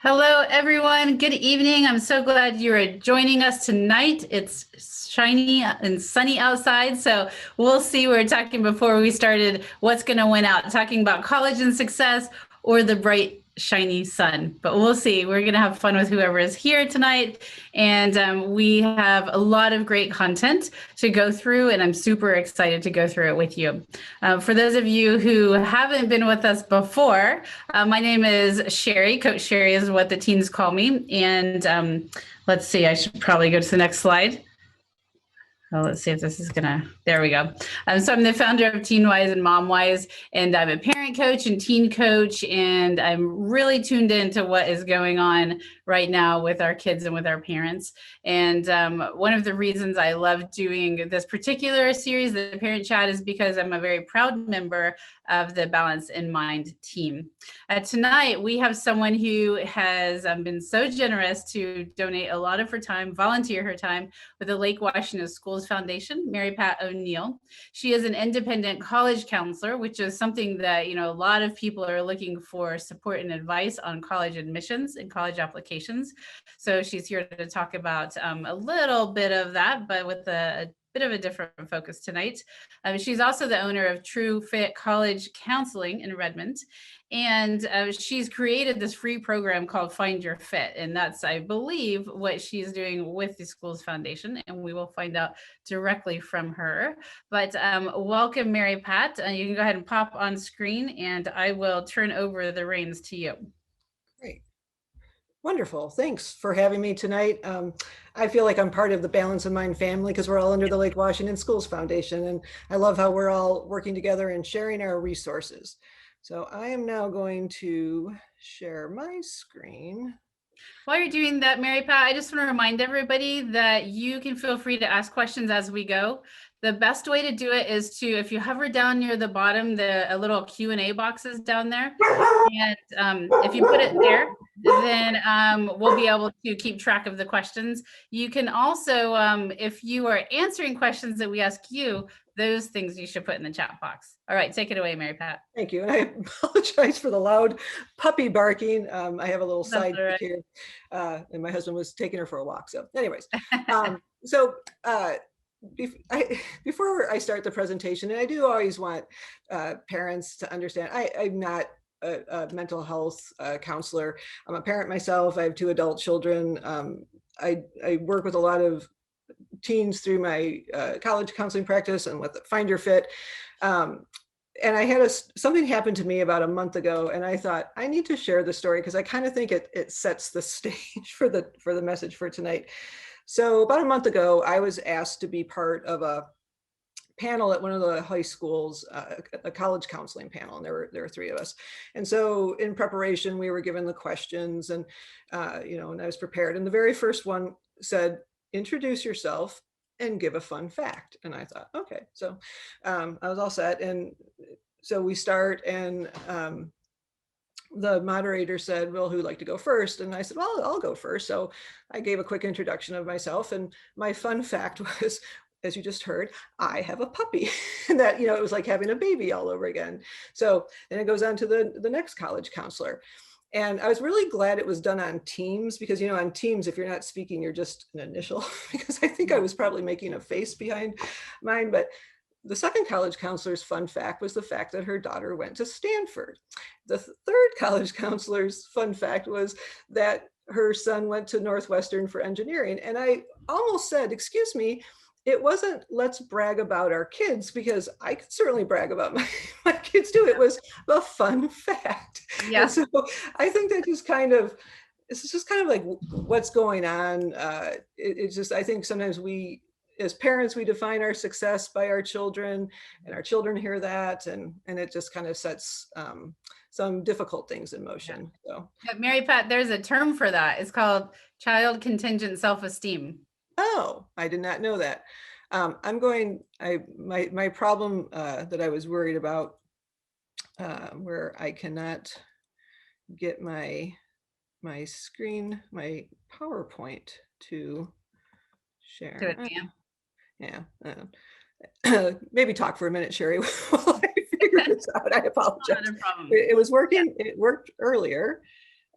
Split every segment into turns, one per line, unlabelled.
Hello, everyone. Good evening. I'm so glad you are joining us tonight. It's shiny and sunny outside, so we'll see. We were talking before we started what's going to win out, talking about college and success or the bright, shiny sun. But we'll see. We're going to have fun with whoever is here tonight. And we have a lot of great content to go through, and I'm super excited to go through it with you. For those of you who haven't been with us before, my name is Sherry. Coach Sherry is what the teens call me. And let's see, I should probably go to the next slide. Oh, let's see if this is there we go. So I'm the founder of Teen Wise and Mom Wise, and I'm a parent coach and teen coach, and I'm really tuned into what is going on right now with our kids and with our parents. And one of the reasons I love doing this particular series, the Parent Chat, is because I'm a very proud member of the Balance in Mind team. Tonight, we have someone who has been so generous to donate a lot of her time, volunteer her time with the Lake Washington Schools Foundation, Mary Pat O'Neill. She is an independent college counselor, which is something that, a lot of people are looking for support and advice on college admissions and college applications. So she's here to talk about a little bit of that, but with a bit of a different focus tonight. She's also the owner of True Fit College Counseling in Redmond. And she's created this free program called Find Your Fit. And that's, I believe, what she's doing with the Schools Foundation. And we will find out directly from her. But welcome, Mary Pat. You can go ahead and pop on screen, and I will turn over the reins to you.
Great. Wonderful. Thanks for having me tonight. I feel like I'm part of the Balance in Mind family because we're all under the Lake Washington Schools Foundation. And I love how we're all working together and sharing our resources. So I am now going to share my screen.
While you're doing that, Mary Pat, I just want to remind everybody that you can feel free to ask questions as we go. The best way to do it is to, if you hover down near the bottom, a little Q&A boxes down there. And if you put it there, then we'll be able to keep track of the questions. You can also, if you are answering questions that we ask you, those things you should put in the chat box. All right, take it away, Mary Pat.
Thank you. And I apologize for the loud puppy barking. I have a little side here, and my husband was taking her for a walk. So anyways, before I start the presentation, and I do always want parents to understand, I'm not a mental health counselor. I'm a parent myself. I have 2 adult children. I work with a lot of teens through my college counseling practice and with Find Your Fit. And I had something happen to me about a month ago, and I thought I need to share the story because I kind of think it sets the stage for the message for tonight. So about a month ago, I was asked to be part of a panel at one of the high schools, a college counseling panel, and there were 3 of us. And so in preparation, we were given the questions, and and I was prepared. And the very first one said, "Introduce yourself and give a fun fact." And I thought, okay, so I was all set. And so we start, and the moderator said, "Well, who'd like to go first?" And I said, "Well, I'll go first." So I gave a quick introduction of myself, and my fun fact was, as you just heard, I have a puppy. And that, it was like having a baby all over again. So then it goes on to the next college counselor. And I was really glad it was done on Teams because, on Teams, if you're not speaking, you're just an initial, because I think I was probably making a face behind mine. But the second college counselor's fun fact was the fact that her daughter went to Stanford. The third college counselor's fun fact was that her son went to Northwestern for engineering. And I almost said, "Excuse me, it wasn't let's brag about our kids," because I could certainly brag about my kids too. It was the fun fact.
Yeah.
And so I think that it's just kind of like what's going on. It's just, I think sometimes we, as parents, we define our success by our children, and our children hear that, and it just kind of sets some difficult things in motion. So,
Mary Pat, there's a term for that. It's called child contingent self-esteem.
Oh, I did not know that. My problem that I was worried about, where I cannot get my screen, my PowerPoint to share. Yeah. Maybe talk for a minute, Sherry, while I figure this out. I apologize.
Not a problem.
It was working. Yeah. It worked earlier.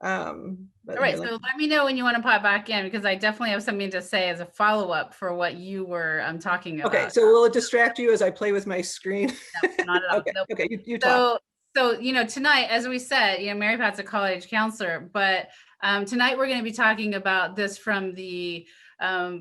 But
All right,
here,
so let me know when you want to pop back in, because I definitely have something to say as a follow-up for what you were talking
okay,
about.
so will it distract you as I play with my screen?
No, not at all.
Okay,
Nope.
okay, you talk.
So tonight, as we said, Mary Pat's a college counselor, but tonight we're going to be talking about this from the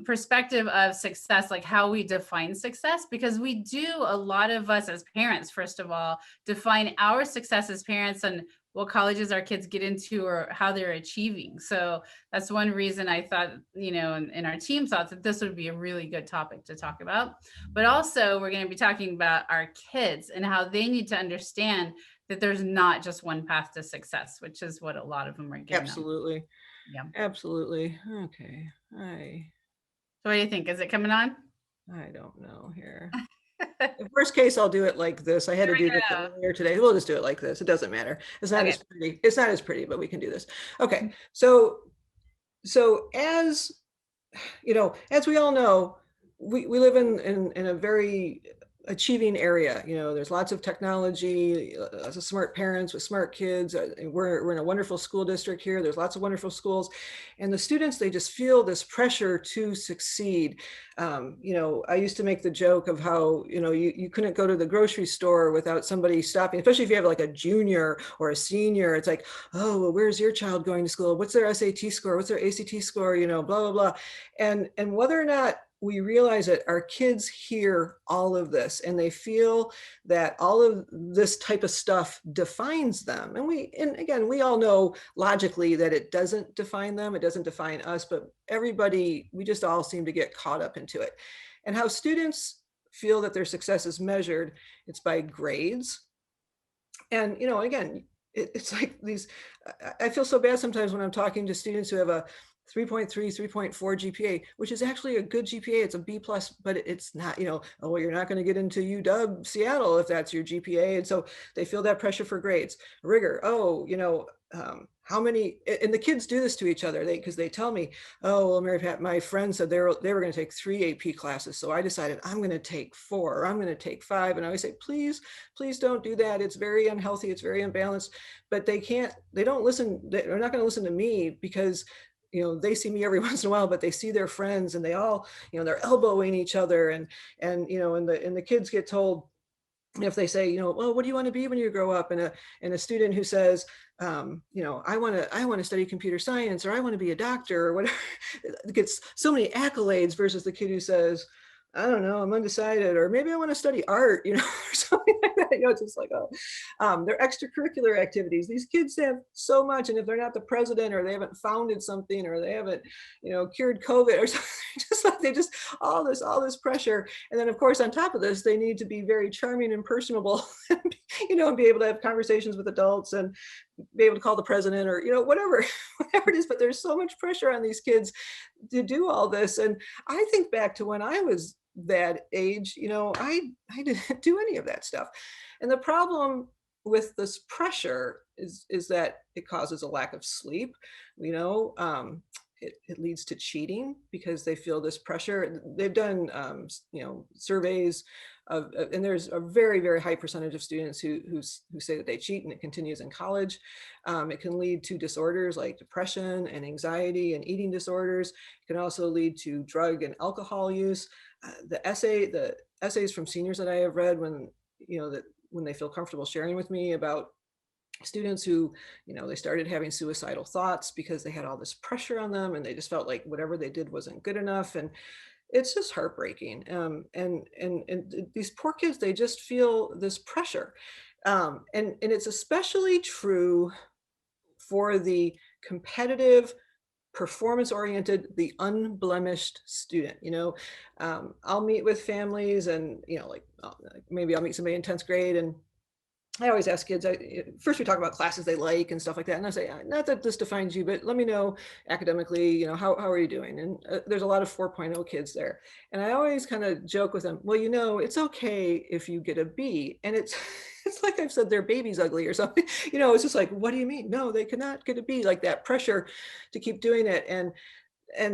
perspective of success, like how we define success, because we do, a lot of us as parents, first of all, define our success as parents and what colleges our kids get into or how they're achieving. So that's one reason I thought, and our team thought that this would be a really good topic to talk about. But also we're going to be talking about our kids and how they need to understand that there's not just one path to success, which is what a lot of them are getting.
Absolutely.
Yeah.
Absolutely. Okay.
So what do you think? Is it coming on?
I don't know here. In worst case, I'll do it like this. I had to do this earlier today. We'll just do it like this. It doesn't matter. It's not as pretty. It's not as pretty, but we can do this. Okay. So as as we all know, we live in a very achieving area. There's lots of technology, lots of smart parents with smart kids. We're in a wonderful school district here. There's lots of wonderful schools, and the students, they just feel this pressure to succeed. I used to make the joke of how you couldn't go to the grocery store without somebody stopping, especially if you have like a junior or a senior. It's like, oh, well, where's your child going to school? What's their SAT score? What's their ACT score? Blah blah blah. And whether or not we realize that our kids hear all of this and they feel that all of this type of stuff defines them. And again, we all know logically that it doesn't define them. It doesn't define us, but everybody, we just all seem to get caught up into it. And how students feel that their success is measured, it's by grades. And, again, it's like these, I feel so bad sometimes when I'm talking to students who have a 3.3, 3.4 GPA, which is actually a good GPA. It's a B plus, but it's not, oh, you're not going to get into UW Seattle if that's your GPA. And so they feel that pressure for grades, rigor. Oh, how many, and the kids do this to each other, because they tell me, oh, well, Mary Pat, my friend said they were going to take 3 AP classes. So I decided I'm going to take 4, or I'm going to take 5. And I always say, please don't do that. It's very unhealthy. It's very imbalanced. But they don't listen. They're not going to listen to me because they see me every once in a while, but they see their friends and they all, they're elbowing each other, and the kids get told, if they say, well, what do you want to be when you grow up? And a student who says, I want to study computer science, or I want to be a doctor, or whatever, gets so many accolades versus the kid who says, I don't know, I'm undecided, or maybe I want to study art, or something like that. It's just like, their extracurricular activities. These kids have so much, and if they're not the president, or they haven't founded something, or they haven't, cured COVID, or something, just like they just all this pressure. And then, of course, on top of this, they need to be very charming and personable, and be able to have conversations with adults and be able to call the president, or whatever it is. But there's so much pressure on these kids to do all this. And I think back to when I was that age, I didn't do any of that stuff. And the problem with this pressure is that it causes a lack of sleep. It leads to cheating because they feel this pressure. They've done surveys and there's a very, very high percentage of students who say that they cheat, and it continues in college. It can lead to disorders like depression and anxiety and eating disorders. It can also lead to drug and alcohol use. The essays from seniors that I have read, when they feel comfortable sharing with me about students who, they started having suicidal thoughts because they had all this pressure on them, and they just felt like whatever they did wasn't good enough. And it's just heartbreaking. And these poor kids, they just feel this pressure. And it's especially true for the competitive, performance-oriented, the unblemished student. I'll meet with families, and maybe I'll meet somebody in 10th grade, and I always ask kids, first we talk about classes they like and stuff like that. And I say, not that this defines you, but let me know academically, how are you doing? And there's a lot of 4.0 kids there. And I always kind of joke with them, well, it's okay if you get a B. And it's like I've said, their baby's ugly or something. It's just like, what do you mean? No, they cannot get a B. Like that pressure to keep doing it. And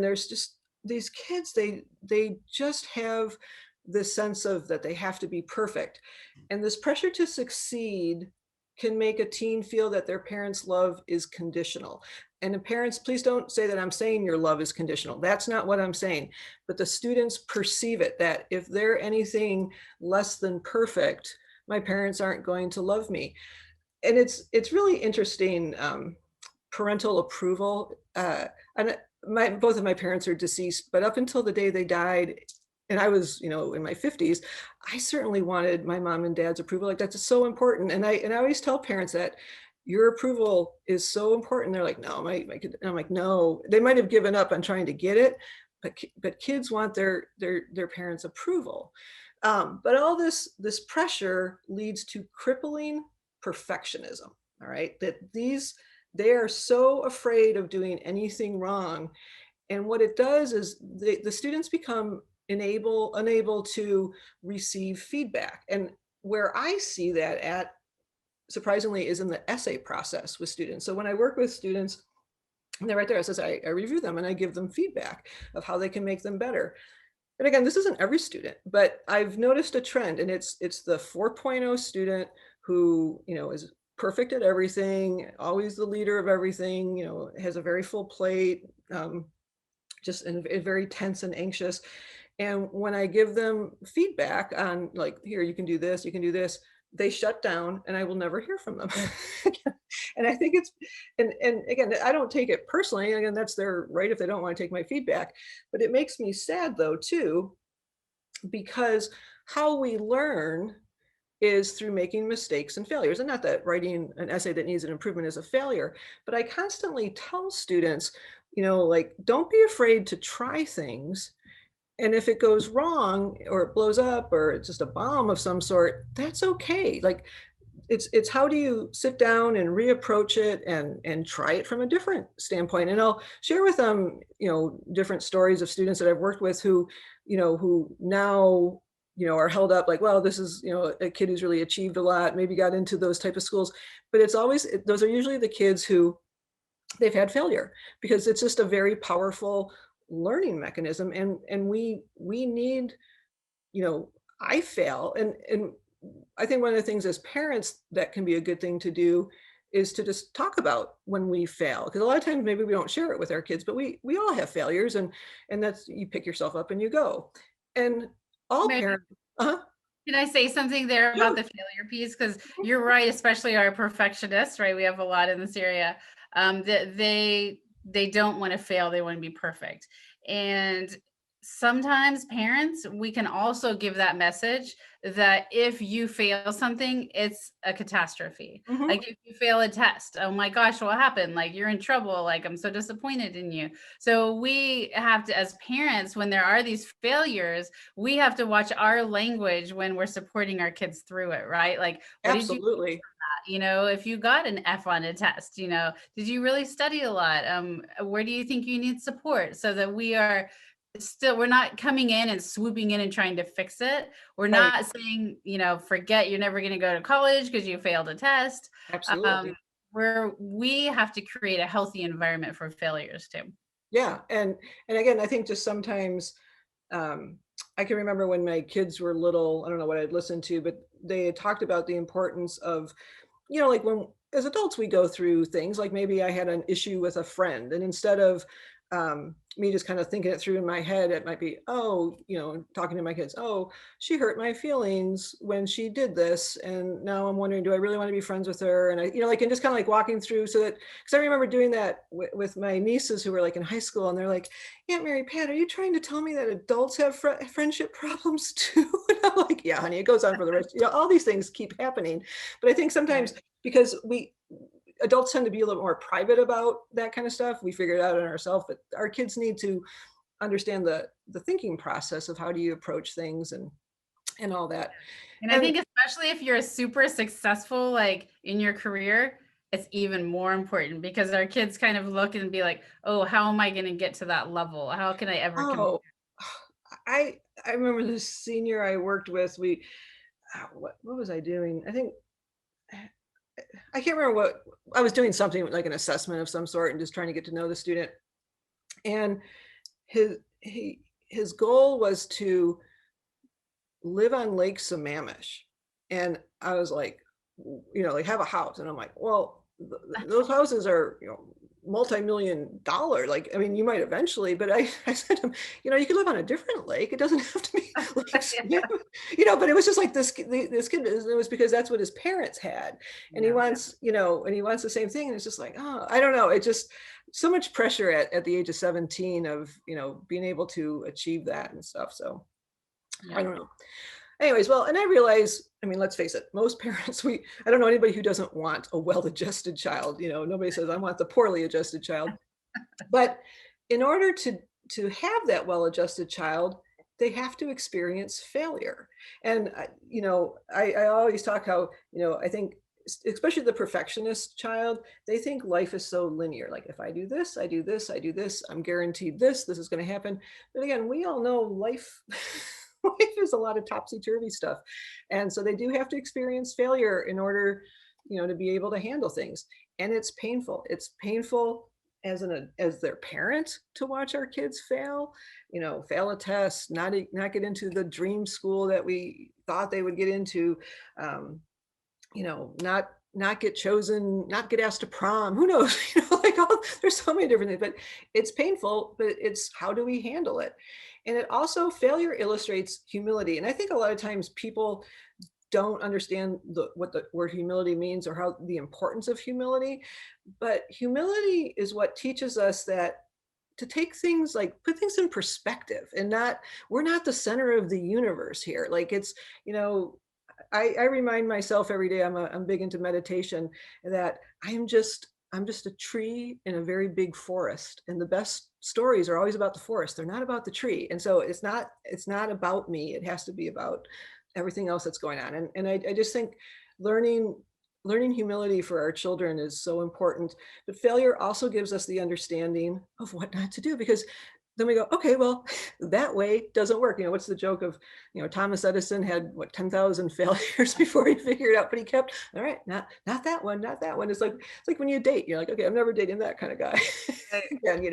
there's just these kids, they just have this sense of that they have to be perfect. And this pressure to succeed can make a teen feel that their parents' love is conditional. And the parents, please don't say that I'm saying your love is conditional. That's not what I'm saying. But the students perceive it, that if they're anything less than perfect, my parents aren't going to love me. And it's really interesting. Parental approval. And both of my parents are deceased, but up until the day they died, and I was, in my 50s, I certainly wanted my mom and dad's approval. Like, that's so important. And I always tell parents that your approval is so important. They're like, no, my kid. And I'm like, no. They might have given up on trying to get it, but kids want their parents' approval. But all this pressure leads to crippling perfectionism. All right, that they are so afraid of doing anything wrong. And what it does is the students become unable to receive feedback. And where I see that at, surprisingly, is in the essay process with students. So when I work with students, and they're right there, it says I review them and I give them feedback of how they can make them better. And again, this isn't every student, but I've noticed a trend, and it's the 4.0 student who, is perfect at everything, always the leader of everything, has a very full plate, just very tense and anxious. And when I give them feedback on, like, here, you can do this, you can do this, they shut down and I will never hear from them. And I think and again, I don't take it personally. Again, that's their right if they don't want to take my feedback. But it makes me sad, though, too, because how we learn is through making mistakes and failures. And not that writing an essay that needs an improvement is a failure, but I constantly tell students, like, don't be afraid to try things. And if it goes wrong or it blows up or it's just a bomb of some sort, that's okay. Like, it's how do you sit down and reapproach it and try it from a different standpoint. And I'll share with them, different stories of students that I've worked with who now, are held up like, well, this is, a kid who's really achieved a lot, maybe got into those type of schools. But those are usually the kids who they've had failure, because it's just a very powerful learning mechanism. And we need, I fail. And I think one of the things as parents that can be a good thing to do is to just talk about when we fail, because a lot of times maybe we don't share it with our kids, but we all have failures, and that's, you pick yourself up and you go. And all
Maybe
parents. Uh-huh.
can I say something there
Yeah.
about the failure piece? Because you're right, especially our perfectionists, right? We have a lot in this area. That they don't want to fail, they want to be perfect. And sometimes parents, we can also give that message that if you fail something, it's a catastrophe.
Mhm.
Like if you fail a test, oh my gosh, what happened? Like you're in trouble. Like I'm so disappointed in you. So we have to, as parents, when there are these failures, we have to watch our language when we're supporting our kids through it, right? Like, what did you,
Absolutely.
if you got an F on a test, did you really study a lot? Where do you think you need support? So that we're not coming in and swooping in and trying to fix it. We're
Right.
not saying, forget, you're never going to go to college because you failed a test.
Absolutely.
We have to create a healthy environment for failures too.
Yeah. And again, I think just sometimes, I can remember when my kids were little, I don't know what I'd listened to, but they had talked about the importance of, like, when as adults we go through things, like maybe I had an issue with a friend, and instead of me just kind of thinking it through in my head, it might be, oh, talking to my kids, oh, she hurt my feelings when she did this, and now I'm wondering, do I really want to be friends with her? And I, like, and just kind of like walking through, so that, because I remember doing that with my nieces who were like in high school, and they're like, Aunt Mary Pat, are you trying to tell me that adults have friendship problems too? And I'm like, yeah, honey, it goes on for the rest. All these things keep happening. But I think sometimes,
Right.
because adults tend to be a little more private about that kind of stuff, we figure it out on ourselves, but our kids need to understand the thinking process of how do you approach things and all that.
And I
And
think especially if you're super successful, like in your career, it's even more important because our kids kind of look and be like, oh, how am I going to get to that level? How can I ever compare?
oh, I remember the senior I worked with, what was I doing? I think I can't remember what I was doing, something like an assessment of some sort and just trying to get to know the student. And his goal was to live on Lake Sammamish. And I was like, like have a house. And I'm like, well, those houses are, multi-million dollar. Like, I mean, you might eventually, but I said to him, you could live on a different lake. It doesn't have to be like, but it was just like this kid, it was because that's what his parents had. And he
Yeah.
wants, and he wants the same thing. And it's just like, oh, I don't know. It just so much pressure at the age of 17 of, being able to achieve that and stuff. So I
Yeah.
don't know. Anyways, well, and I realize, I mean, let's face it, most parents, I don't know anybody who doesn't want a well-adjusted child. Nobody says, I want the poorly adjusted child. But in order to have that well-adjusted child, they have to experience failure. And, I always talk how, I think, especially the perfectionist child, they think life is so linear. Like, if I do this, I do this, I do this, I'm guaranteed this is going to happen. But again, we all know life. Life is a lot of topsy-turvy stuff. And so they do have to experience failure in order, to be able to handle things. And it's painful. It's painful as their parent to watch our kids fail, fail a test, not get into the dream school that we thought they would get into, not get chosen, not get asked to prom, who knows, there's so many different things, but it's painful, but it's how do we handle it? And it also, failure illustrates humility. And I think a lot of times people don't understand what the word humility means or how the importance of humility. But humility is what teaches us that to take things, like put things in perspective, and we're not the center of the universe here. Like, it's, I remind myself every day, I'm big into meditation, that I'm just a tree in a very big forest, and the best stories are always about the forest. They're not about the tree. And so it's not about me. It has to be about everything else that's going on. And I just think learning humility for our children is so important. But failure also gives us the understanding of what not to do, because then we go, okay, well, that way doesn't work. What's the joke of, Thomas Edison had 10,000 failures before he figured out, but he kept, all right, not that one, not that one. It's like when you date, you're like, okay, I'm never dating that kind of guy again,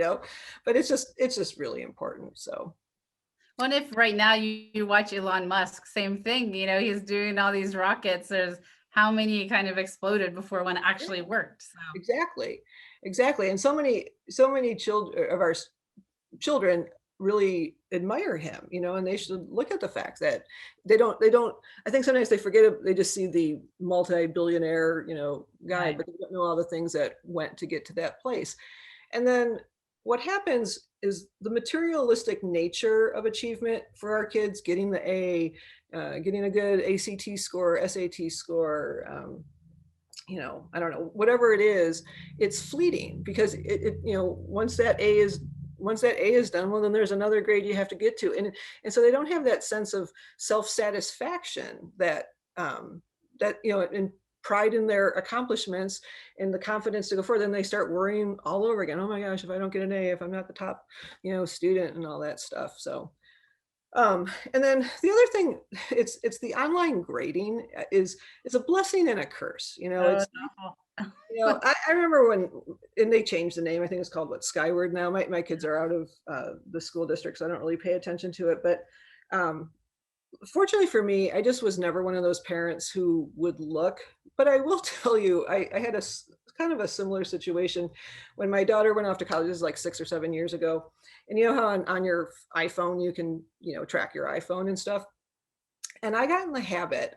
but it's just really important. So.
What if right now you watch Elon Musk, same thing, he's doing all these rockets. There's how many kind of exploded before one actually worked. So
Exactly. And so many children of our children really admire him, and they should look at the fact that they don't, I think sometimes they forget it. They just see the multi-billionaire, guy,
right.
but they don't know all the things that went to get to that place. And then what happens is the materialistic nature of achievement for our kids, getting the A, getting a good ACT score, SAT score, I don't know, whatever it is, it's fleeting, because once that A is done, well, then there's another grade you have to get to. And so they don't have that sense of self-satisfaction that, and pride in their accomplishments and the confidence to go further. Then they start worrying all over again. Oh my gosh, if I don't get an A, if I'm not the top, student and all that stuff. So, and then the other thing, it's the online grading it's a blessing and a curse.
Oh,
It's,
no.
I remember and they changed the name. I think it's called Skyward now. My kids are out of the school district, so I don't really pay attention to it. But fortunately for me, I just was never one of those parents who would look. But I will tell you, I had kind of a similar situation when my daughter went off to college. This is like 6 or 7 years ago. And you know how on your iPhone, you can, track your iPhone and stuff. And I got in the habit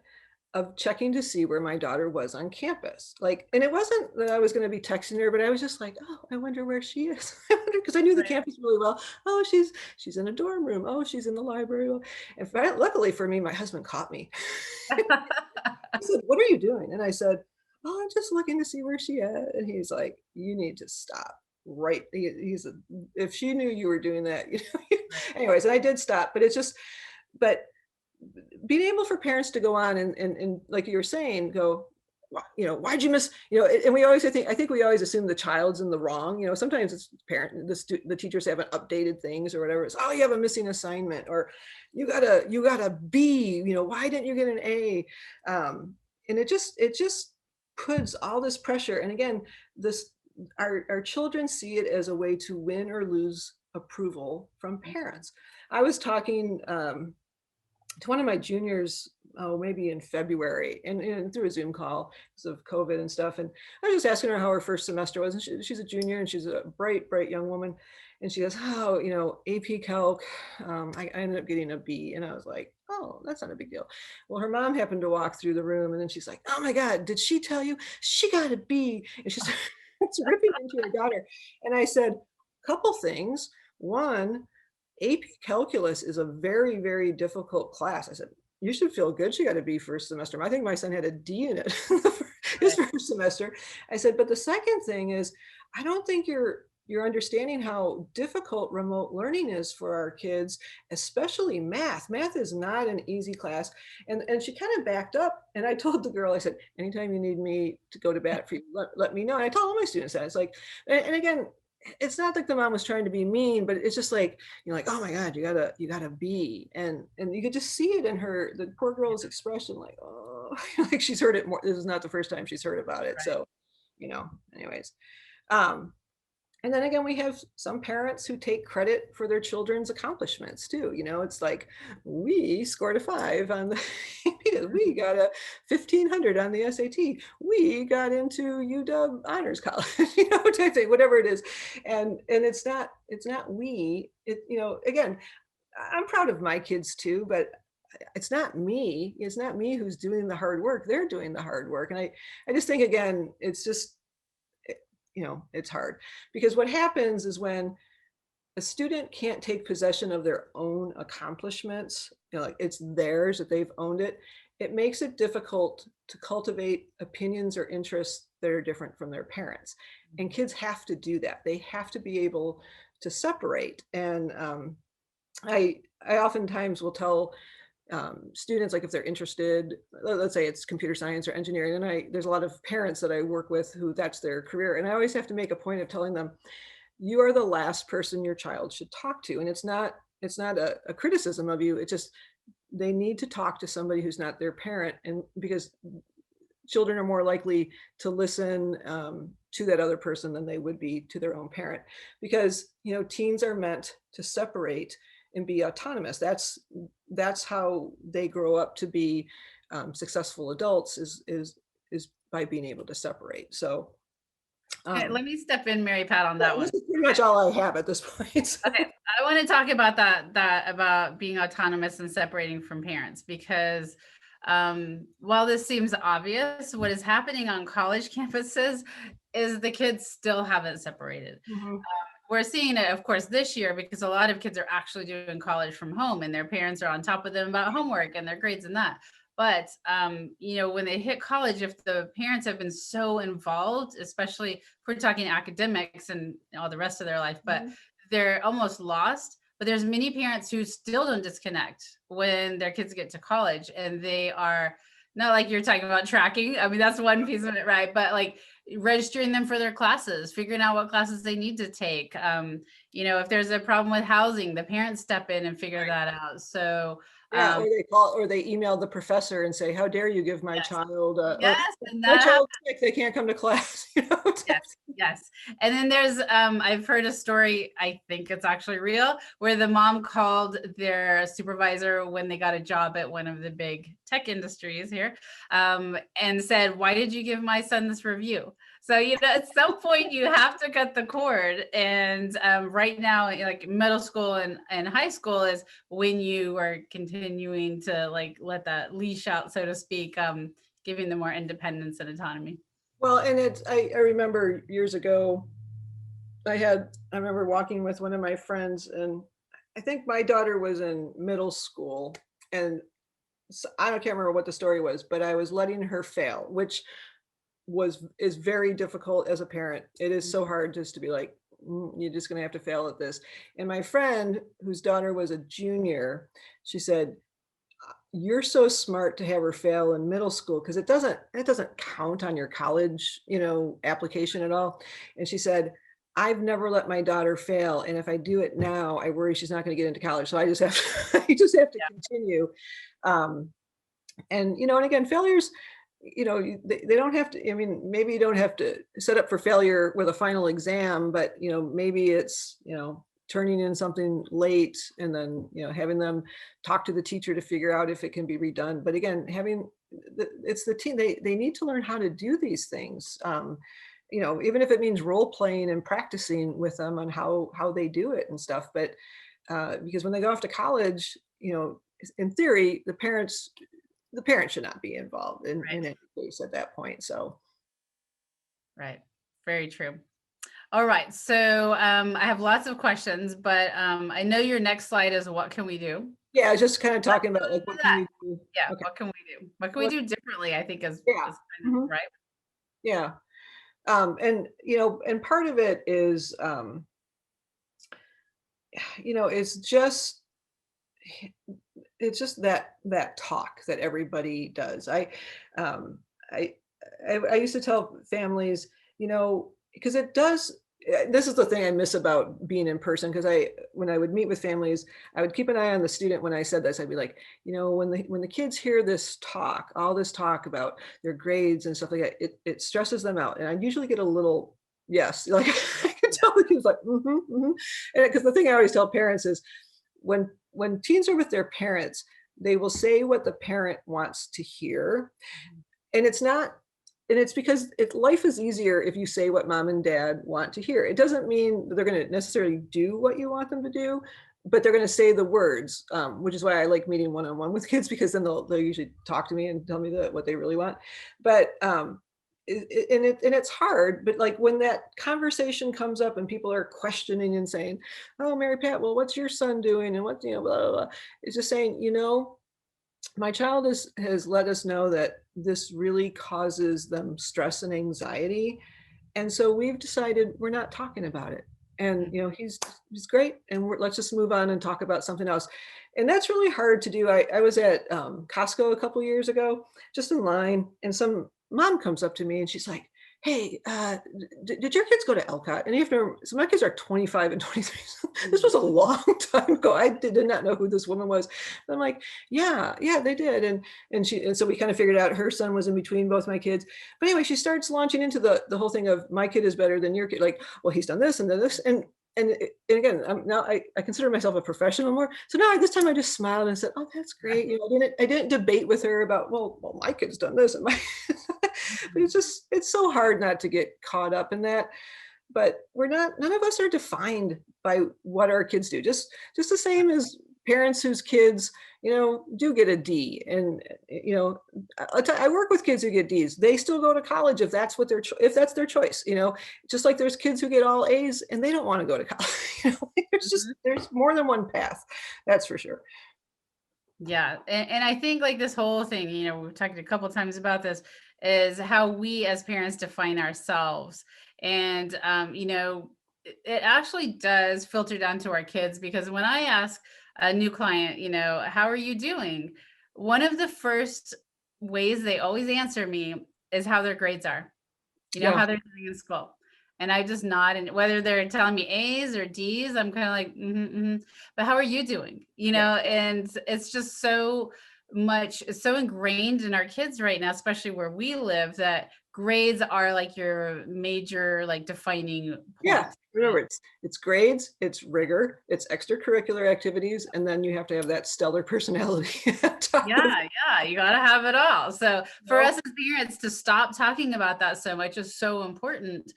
of checking to see where my daughter was on campus. Like, and it wasn't that I was going to be texting her, but I was just like, oh, I wonder where she is. I wonder, because I knew the
Right.
campus really well. Oh, she's in a dorm room. Oh, she's in the library. And luckily for me, my husband caught me. He said, what are you doing? And I said, oh, I'm just looking to see where she is. And he's like, you need to stop. Right. If she knew you were doing that, anyways, and I did stop, but it's just, but being able for parents to go on and like you were saying, go, why'd you miss, and we always, I think we always assume the child's in the wrong. Sometimes it's the teachers haven't updated things or whatever. It's, oh, you have a missing assignment, or you got a B, why didn't you get an A? And it just puts all this pressure. And again, our children see it as a way to win or lose approval from parents. I was talking to one of my juniors maybe in February, and through a Zoom call because of COVID and stuff. And I was just asking her how her first semester was, and she's a junior, and she's a bright, bright young woman. And she goes, oh, AP Calc, I ended up getting a B. And I was like, oh, that's not a big deal. Well, her mom happened to walk through the room, and then she's like, oh my God, did she tell you she got a B? And she's it's ripping into her daughter. And I said, couple things. One, AP Calculus is a very, very difficult class. I said, you should feel good she got a B first semester. I think my son had a D in it his first semester. I said, but the second thing is, I don't think you're understanding how difficult remote learning is for our kids, especially math. Math is not an easy class. And she kind of backed up, and I told the girl, I said, anytime you need me to go to bat for you, let me know. And I told all my students that. It's like, and again, it's not like the mom was trying to be mean, but it's just like, like, oh my God, you gotta be. And you could just see it in the poor girl's expression, like, oh, like she's heard it more. This is not the first time she's heard about it. Right. So, anyways. And then again, we have some parents who take credit for their children's accomplishments too. It's like, we scored a 5 on the, we got a 1500 on the SAT. We got into UW Honors College, type thing, whatever it is. And it's not we, again, I'm proud of my kids too, but it's not me. It's not me who's doing the hard work. They're doing the hard work. And I just think, again, it's just, it's hard, because what happens is when a student can't take possession of their own accomplishments, like it's theirs, that they've owned it, it makes it difficult to cultivate opinions or interests that are different from their parents. And kids have to do that. They have to be able to separate. And I oftentimes will tell students, like if they're interested, let's say it's computer science or engineering, and there's a lot of parents that I work with who that's their career. And I always have to make a point of telling them, you are the last person your child should talk to. And it's not a criticism of you. It's just, they need to talk to somebody who's not their parent. And because children are more likely to listen to that other person than they would be to their own parent, because, teens are meant to separate and be autonomous. That's how they grow up to be successful adults, is by being able to separate. So
okay, let me step in, Mary Pat, on that one.
This is pretty much all I have at this point. So.
Okay, I want to talk about that about being autonomous and separating from parents, because while this seems obvious, what is happening on college campuses is the kids still haven't separated. Mm-hmm. We're seeing it, of course, this year, because a lot of kids are actually doing college from home, and their parents are on top of them about homework and their grades and that. But, when they hit college, if the parents have been so involved, especially if we're talking academics and all the rest of their life, but they're almost lost. But there's many parents who still don't disconnect when their kids get to college, and they are not, like you're talking about, tracking. I mean, that's one piece of it, right? But like registering them for their classes, figuring out what classes they need to take. If there's a problem with housing, the parents step in and figure that out. So
yeah, or they call, or they email the professor and say, how dare you give my child
my
child's sick, they can't come to class.
Yes. And then there's I've heard a story, I think it's actually real, where the mom called their supervisor when they got a job at one of the big tech industries here, and said, why did you give my son this review? So, at some point you have to cut the cord. And right now, like middle school and high school is when you are continuing to let that leash out, so to speak, giving them more independence and autonomy.
Well, and I remember years ago, I remember walking with one of my friends, and I think my daughter was in middle school, and I can't remember what the story was, but I was letting her fail, which is very difficult as a parent. It is so hard just to be like, you're just going to have to fail at this. And my friend, whose daughter was a junior, she said, you're so smart to have her fail in middle school, because it doesn't count on your college, application at all. And she said, I've never let my daughter fail, and if I do it now, I worry she's not going to get into college. So I just have to continue. And and again, failures, they don't have to, maybe you don't have to set up for failure with a final exam, but maybe it's turning in something late and then, having them talk to the teacher to figure out if it can be redone. But again, it's the team, they need to learn how to do these things. Even if it means role playing and practicing with them on how they do it and stuff. But because when they go off to college, in theory, the parents should not be involved in any case at that point. So.
Right. Very true. All right. So I have lots of questions, but I know your next slide is what can we do?
Yeah, just kind of talking about like what can we do?
Yeah.
Okay.
What can we do? What can we do differently? I think is
Yeah.
kind of, right.
Yeah. And part of it is, it's just that talk that everybody does. Um, I, I used to tell families, because it does. This is the thing I miss about being in person, because when I would meet with families, I would keep an eye on the student when I said this. I'd be like, when the kids hear all this talk about their grades and stuff like that, it stresses them out, and I usually get a little yes, like I can tell the kids like, and because the thing I always tell parents is when teens are with their parents, they will say what the parent wants to hear, and it's because life is easier if you say what mom and dad want to hear. It doesn't mean that they're going to necessarily do what you want them to do, but they're going to say the words, which is why I like meeting one-on-one with kids, because then they'll usually talk to me and tell me what they really want. But it's hard, but like when that conversation comes up and people are questioning and saying, "Oh, Mary Pat, well, what's your son doing?" and what, blah, blah, blah. It's just saying, my child has let us know that this really causes them stress and anxiety. And so we've decided we're not talking about it. And, he's great. And let's just move on and talk about something else. And that's really hard to do. I was at Costco a couple years ago, just in line, and some mom comes up to me and she's like, "Hey, did your kids go to Elcott?" And you have to remember, so my kids are 25 and 23. This was a long time ago. I did not know who this woman was. But I'm like, yeah, they did. And so we kind of figured out her son was in between both my kids. But anyway, she starts launching into the whole thing of my kid is better than your kid. Like, well, he's done this and then this. And again, I consider myself a professional more. So now this time I just smiled and said, "Oh, that's great." I didn't debate with her about, well, my kid's done this and my, but it's so hard not to get caught up in that. But none of us are defined by what our kids do. Just the same as parents whose kids, do get a D. And, I work with kids who get Ds. They still go to college if that's their choice, just like there's kids who get all A's and they don't want to go to college. There's more than one path. That's for sure.
Yeah. And I think like this whole thing, we've talked a couple times about this, is how we as parents define ourselves. And, it actually does filter down to our kids, because when I ask a new client, how are you doing? One of the first ways they always answer me is how their grades are,
Yeah.
how they're doing in school. And I just nod, and whether they're telling me A's or D's, I'm kind of like, but how are you doing? And it's just so ingrained in our kids right now, especially where we live, that grades are like your major, like defining point.
Yeah. Remember, it's grades, it's rigor, it's extracurricular activities, and then you have to have that stellar personality.
Yeah, you got to have it all. So for us as parents to stop talking about that so much is so important.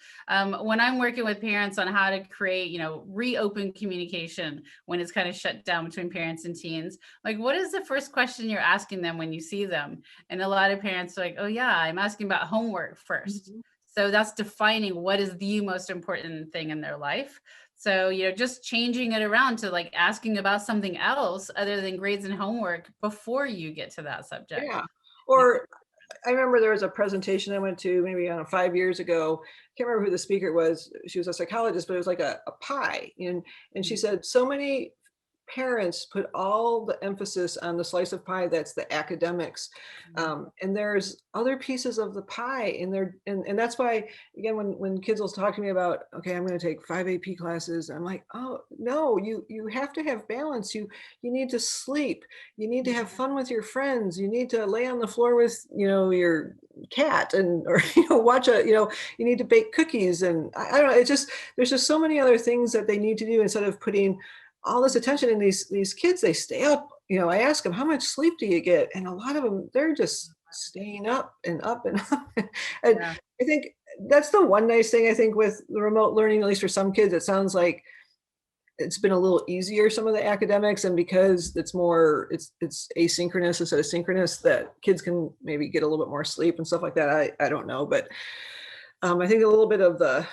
When I'm working with parents on how to create, reopen communication when it's kind of shut down between parents and teens, like, what is the first question you're asking them when you see them? And a lot of parents are like, "Oh yeah, I'm asking about homework first."
Mm-hmm.
So that's defining what is the most important thing in their life. So, just changing it around to like asking about something else other than grades and homework before you get to that subject.
Yeah. Or I remember there was a presentation I went to maybe 5 years ago. Can't remember who the speaker was. She was a psychologist, but it was like a pie. And she said, so many parents put all the emphasis on the slice of pie that's the academics, and there's other pieces of the pie in there, and that's why, again, when kids will talk to me about, okay, I'm going to take 5 AP classes, I'm like, oh no, you have to have balance. You need to sleep, you need to have fun with your friends, you need to lay on the floor with your cat, and or watch you need to bake cookies, and I don't know, it's just there's just so many other things that they need to do instead of putting all this attention in these kids. They stay up. I ask them, how much sleep do you get? And a lot of them, they're just staying up and up and up. And
Yeah.
I think that's the one nice thing, I think, with the remote learning, at least for some kids. It sounds like it's been a little easier, some of the academics, and because it's asynchronous instead of synchronous, that kids can maybe get a little bit more sleep and stuff like that. I don't know, but I think a little bit of the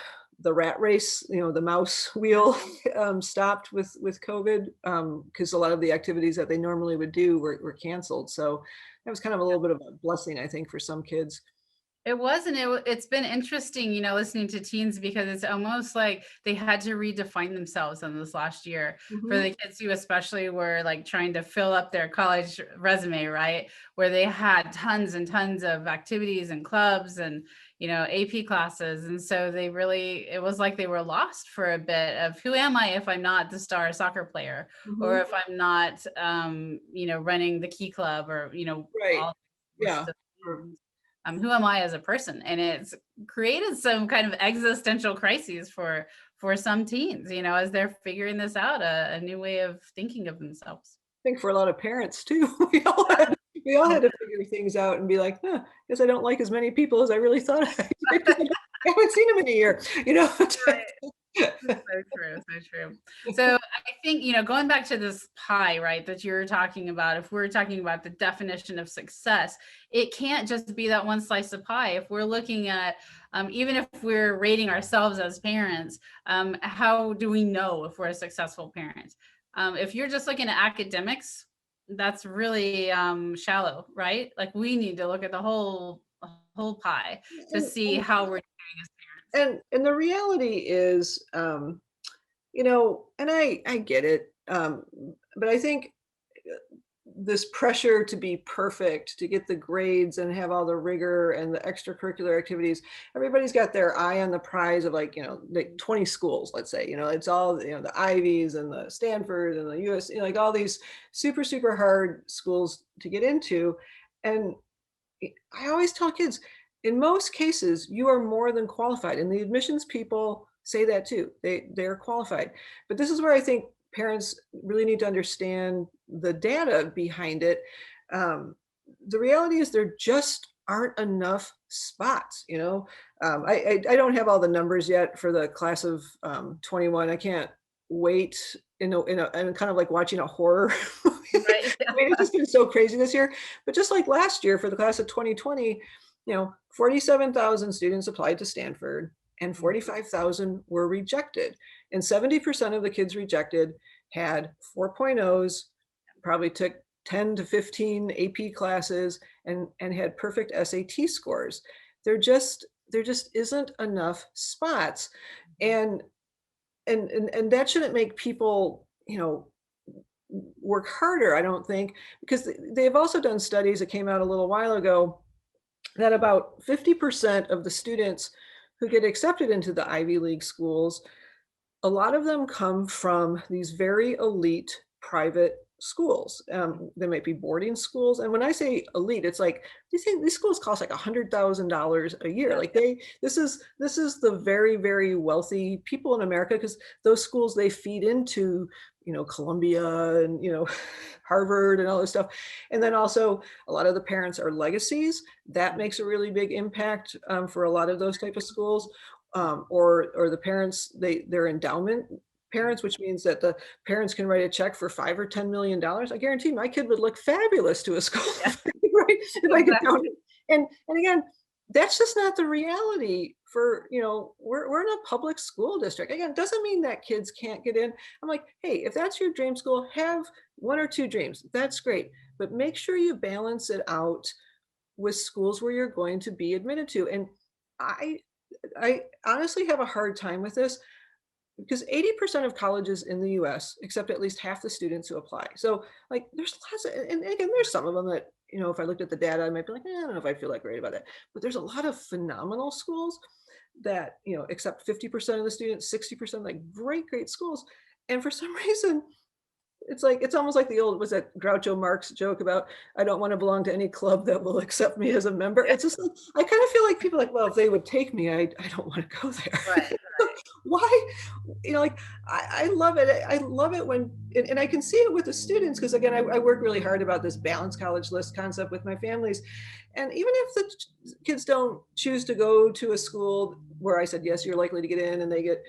rat race, the mouse wheel, stopped with COVID, because a lot of the activities that they normally would do were canceled. So that was kind of a little bit of a blessing, I think, for some kids.
It was, and it's been interesting, listening to teens, because it's almost like they had to redefine themselves in this last year. For
Mhm.
the kids who especially were like trying to fill up their college resume, right? Where they had tons and tons of activities and clubs and, AP classes. And so it was like they were lost for a bit of, who am I if I'm not the star soccer player, or
Mhm.
if I'm not, running the key club, or,
Right.
all
Yeah.
list of
Or-
things. Who am I as a person? And it's created some kind of existential crises for some teens, as they're figuring this out, a new way of thinking of themselves.
I think for a lot of parents too, we all had to figure things out and be like, huh, guess I don't like as many people as I really thought I did. I haven't seen them in a year,
So true, so true. So I think, going back to this pie, right, that you're talking about, if we're talking about the definition of success, it can't just be that one slice of pie. If we're looking at, even if we're rating ourselves as parents, how do we know if we're a successful parent? If you're just looking at academics, that's really shallow, right? Like, we need to look at the whole pie to
and,
see how we're doing as parents.
and the reality is, and I get it, but I think this pressure to be perfect, to get the grades and have all the rigor and the extracurricular activities, everybody's got their eye on the prize of, like, like 20 schools, let's say, it's all, the Ivies and the Stanford and the US, like all these super, super hard schools to get into. And I always tell kids, in most cases, you are more than qualified. And the admissions people say that too. They're qualified. But this is where I think parents really need to understand the data behind it. The reality is there just aren't enough spots. I don't have all the numbers yet for the class of 21. I can't wait. I'm kind of like watching a horror movie.
Right.
I mean, it's just been so crazy this year. But just like last year for the class of 2020, 47,000 students applied to Stanford and 45,000 were rejected. And 70% of the kids rejected had 4.0s, probably took 10 to 15 AP classes, and had perfect SAT scores. There just isn't enough spots. And that shouldn't make people, work harder, I don't think, because they've also done studies that came out a little while ago that about 50% of the students who get accepted into the Ivy League schools, a lot of them come from these very elite private schools. They might be boarding schools, and when I say elite, it's like these schools cost like $100,000 a year.
Yeah.
Like this is the very, very wealthy people in America, because those schools, they feed into Columbia and Harvard and all this stuff. And then also a lot of the parents are legacies. That makes a really big impact for a lot of those type of schools. Or the parents, they're endowment parents, which means that the parents can write a check for $5 or $10 million. I guarantee my kid would look fabulous to a school,
Yeah.
right? If I could
Exactly.
count it. And again, that's just not the reality for, we're in a public school district. Again, doesn't mean that kids can't get in. I'm like, hey, if that's your dream school, have one or two dreams. That's great. But make sure you balance it out with schools where you're going to be admitted to. And I I honestly have a hard time with this, because 80% of colleges in the US accept at least half the students who apply. So, like, there's lots of, and again, there's some of them that, if I looked at the data, I might be like, I don't know if I feel like great about that. But there's a lot of phenomenal schools that, accept 50% of the students, 60%, like great, great schools. And for some reason, it's like, it's almost like the old, was that Groucho Marx joke about, I don't want to belong to any club that will accept me as a member. It's just like, I kind of feel like people are like, well, if they would take me, I don't want to go there.
Right.
Why? Like, I love it. I love it when, and I can see it with the students, because again, I work really hard about this balanced college list concept with my families. And even if the kids don't choose to go to a school where I said, yes, you're likely to get in, and they get,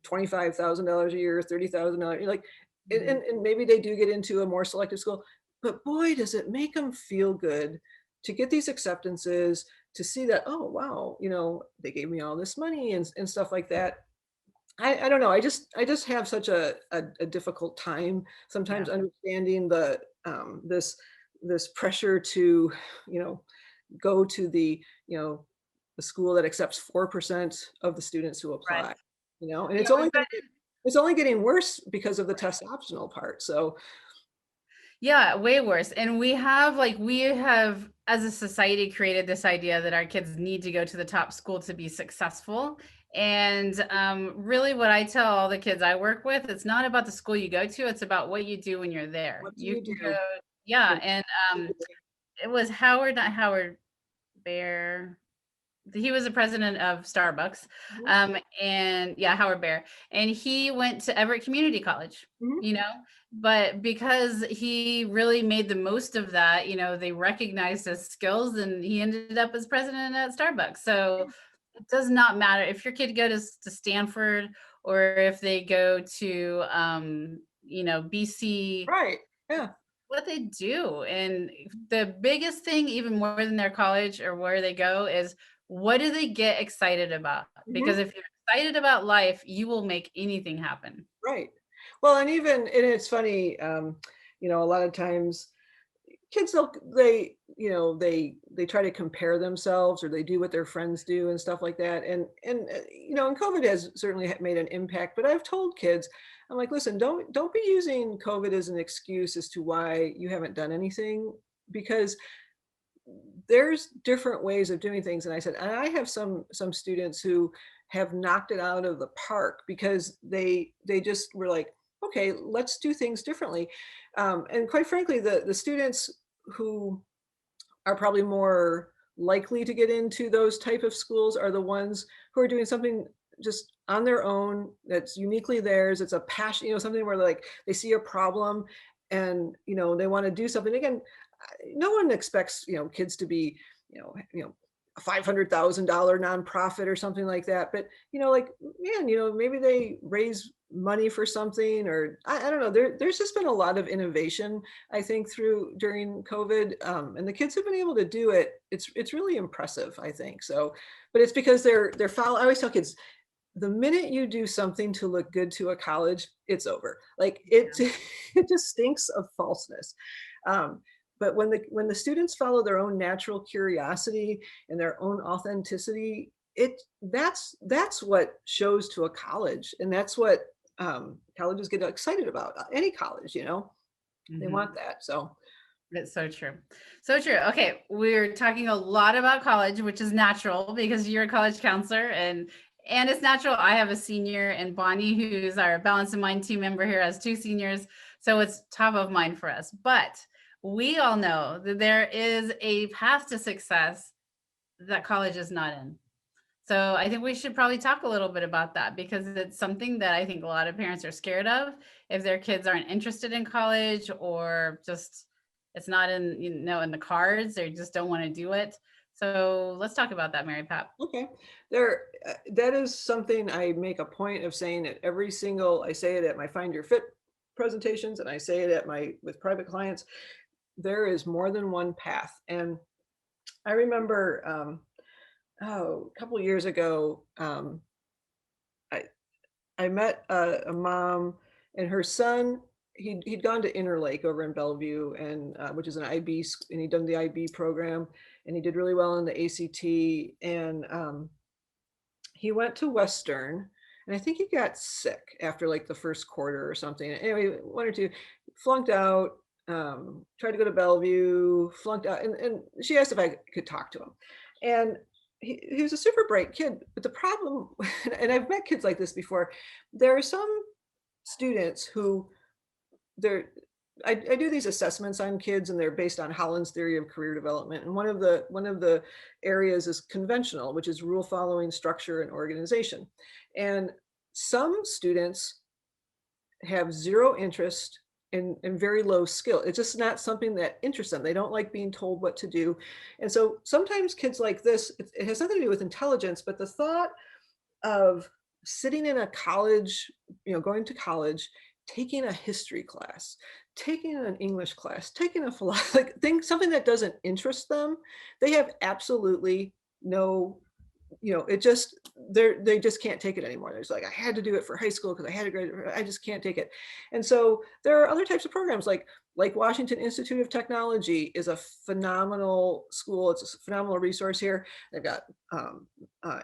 $25,000 a year, $30,000, like,
Mhm.
and maybe they do get into a more selective school, but boy, does it make them feel good to get these acceptances, to see that, oh, wow, they gave me all this money and stuff like that. I don't know. I just have such a difficult time sometimes
Yeah.
understanding this pressure to, you know, go to the school that accepts 4% of the students who
Right.
apply, and
Yeah, we've got
it's only getting worse because of the test optional part. So
Yeah, way worse. And we have as a society created this idea that our kids need to go to the top school to be successful. And really, what I tell all the kids I work with, it's not about the school you go to, it's about what you do when you're there.
what do
You
you
can go,
do?
yeah.
when-
And it was Howard, not Howard Bear. He was the president of Starbucks.
Mhm,
And yeah, Howard Bear. And he went to Everett Community College,
mhm.
you know, but because he really made the most of that, they recognized his skills and he ended up as president at Starbucks. So it does not matter if your kid goes to Stanford or if they go to, BC,
Right. Yeah.
what they do. And the biggest thing, even more than their college or where they go, is what do they get excited about? Because
Mhm.
if you're excited about life, you will make anything happen.
Right. Well, and it's funny, a lot of times kids, they try to compare themselves, or they do what their friends do and stuff like that. And COVID has certainly made an impact, but I've told kids, I'm like, listen, don't be using COVID as an excuse as to why you haven't done anything, because there's different ways of doing things. And I said, and I have some students who have knocked it out of the park because they just were like, okay, let's do things differently. And quite frankly, the students who are probably more likely to get into those type of schools are the ones who are doing something just on their own that's uniquely theirs. It's a passion, something where like they see a problem, and they want to do something. Again, no one expects kids to be a $500,000 nonprofit or something like that. But like, man, maybe they raise money for something, or I don't know. There's just been a lot of innovation, I think, during COVID, and the kids have been able to do it. It's really impressive, I think. So, but it's because they're follow. I always tell kids, the minute you do something to look good to a college, it's over. Like it, it just stinks of falseness. Um, but when the students follow their own natural curiosity and their own authenticity, that's what shows to a college, and that's what colleges get excited about. Any college, they
Mhm.
want that. So
It's so true. So true. Okay, we're talking a lot about college, which is natural because you're a college counselor and it's natural. I have a senior, and Bonnie, who's our Balance in Mind team member here, has two seniors. So it's top of mind for us. But we all know that there is a path to success that college is not in. So I think we should probably talk a little bit about that because it's something that I think a lot of parents are scared of if their kids aren't interested in college or just it's not in the cards, they just don't want to do it. So let's talk about that, Mary Pat.
okay, that is something I make a point of saying at every single. I say it at my Find Your Fit presentations, and I say it at my with private clients. There is more than one path, and I remember, a couple of years ago, I I met a mom and her son. He'd gone to Interlake over in Bellevue, and which is an IB, and he'd done the IB program, and he did really well in the ACT. And he went to Western, and I think he got sick after like the first quarter or something. Anyway, one or two, flunked out. Tried to go to Bellevue, flunked out, and she asked if I could talk to him. And he was a super bright kid, but the problem, and I've met kids like this before, there are some students who I do these assessments on kids, and they're based on Holland's theory of career development. And one of the areas is conventional, which is rule following, structure, and organization. And some students have zero interest and very low skill. It's just not something that interests them. They don't like being told what to do. And so sometimes kids like this, it has nothing to do with intelligence, but the thought of sitting in a college, going to college, taking a history class, taking an English class, taking a philosophy, something that doesn't interest them, they have absolutely no, it just, they just can't take it anymore. There's like, I had to do it for high school because I had to graduate. I just can't take it. And so there are other types of programs like Washington Institute of Technology is a phenomenal school. It's a phenomenal resource here. They've got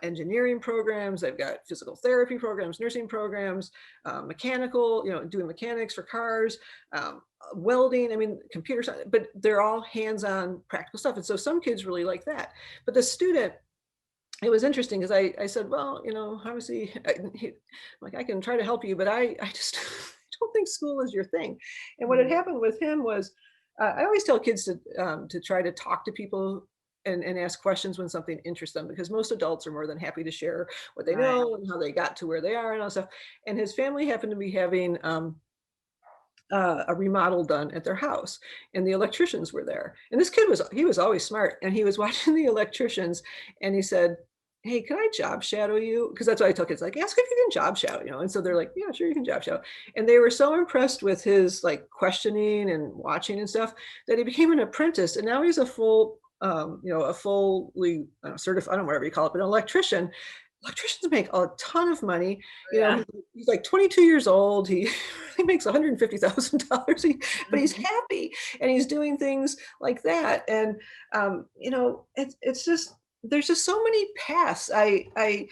engineering programs, they've got physical therapy programs, nursing programs, mechanical, doing mechanics for cars, welding, computer science, but they're all hands-on practical stuff. And so some kids really like that. But the student, it was interesting because I said, well, obviously, I can try to help you, but I just don't think school is your thing. And what had happened with him was, I always tell kids to try to talk to people and ask questions when something interests them, because most adults are more than happy to share what they
Right.
know and how they got to where they are and all that stuff. And his family happened to be having a remodel done at their house, and the electricians were there. And this kid was always smart, and he was watching the electricians, and he said, hey, can I job shadow you? Because that's what I tell kids, like, ask if you can job shadow, And so they're like, yeah, sure, you can job shadow. And they were so impressed with his questioning and watching and stuff that he became an apprentice. And now he's a fully certified, I don't know, whatever you call it, but an electrician. Electricians make a ton of money.
Yeah.
He's like 22 years old. He makes $150,000, but he's happy, and he's doing things like that. And it's just, there's just so many paths. I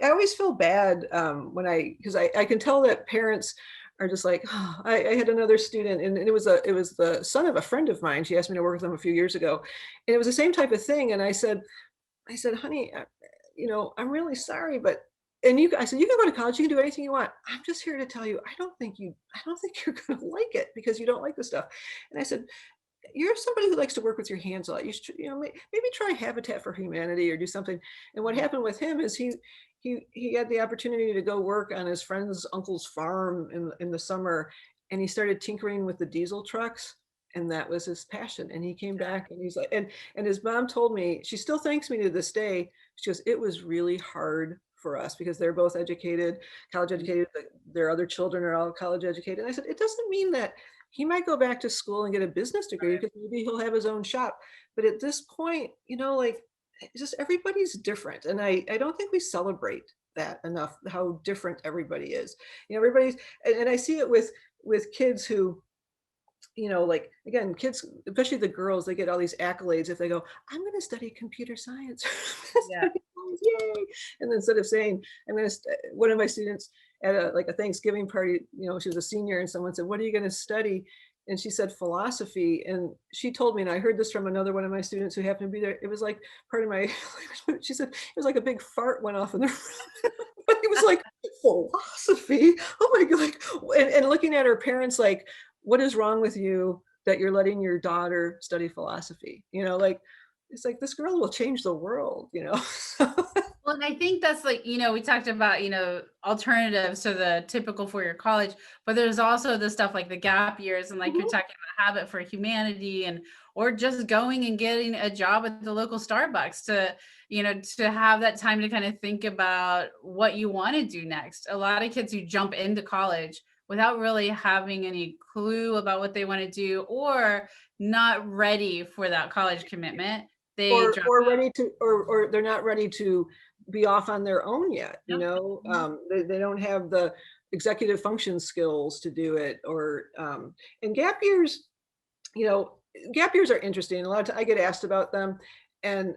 always feel bad because I can tell that parents are just like, oh, I had another student, and it was the son of a friend of mine. She asked me to work with them a few years ago, and it was the same type of thing. And I said, honey, I'm really sorry, but I said, you can go to college, you can do anything you want. I'm just here to tell you, I don't think you're going to like it because you don't like this stuff. And I said, you're somebody who likes to work with your hands a lot. You should, maybe try Habitat for Humanity or do something. And what happened with him is he had the opportunity to go work on his friend's uncle's farm in the summer, and he started tinkering with the diesel trucks. And that was his passion. And he came back, and he's like, and his mom told me, she still thanks me to this day. She goes, it was really hard for us because they're both educated, college educated. Their other children are all college educated. And I said, it doesn't mean that he might go back to school and get a business degree because maybe he'll have his own shop. But at this point, it's just everybody's different. And I don't think we celebrate that enough, how different everybody is. Everybody's, and I see it with kids who, again, kids, especially the girls, they get all these accolades if they go, I'm going to study computer science.
Yeah.
Yay. And instead of saying, one of my students at a Thanksgiving party, she was a senior, and someone said, what are you going to study? And she said philosophy. And she told me, and I heard this from another one of my students who happened to be there, it was like part of my, she said, it was like a big fart went off in the room. But it was like, philosophy? Oh my God. And looking at her parents like, what is wrong with you that you're letting your daughter study philosophy? It's like, this girl will change the world,
Well, and I think that's we talked about, alternatives to the typical for your college, but there's also the stuff like the gap years and you're talking about Habit for Humanity or just going and getting a job at the local Starbucks to have that time to kind of think about what you want to do next. A lot of kids who jump into college without really having any clue about what they want to do or not ready for that college commitment. They
or they're not ready to be off on their own yet. They don't have the executive function skills to do it. And gap years are interesting. A lot of times I get asked about them, and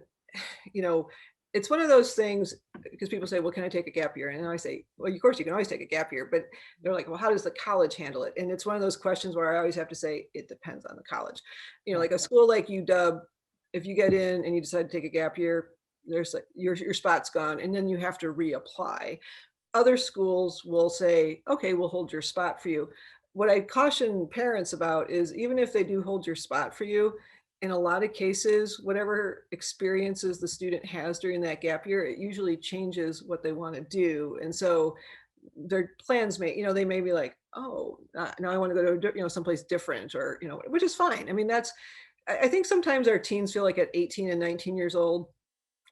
it's one of those things because people say, well, can I take a gap year? And I say, well, of course you can always take a gap year, but they're like, well, how does the college handle it? And it's one of those questions where I always have to say, it depends on the college. Like a school like UW, if you get in and you decide to take a gap year, there's your spot's gone, and then you have to reapply. Other schools will say, okay, we'll hold your spot for you. what I caution parents about is, even if they do hold your spot for you, in a lot of cases, whatever experiences the student has during that gap year, it usually changes what they want to do. And so their plans may, they may be like, oh, now I want to go to, someplace different, or, which is fine. I mean, I think sometimes our teens feel like at 18 and 19 years old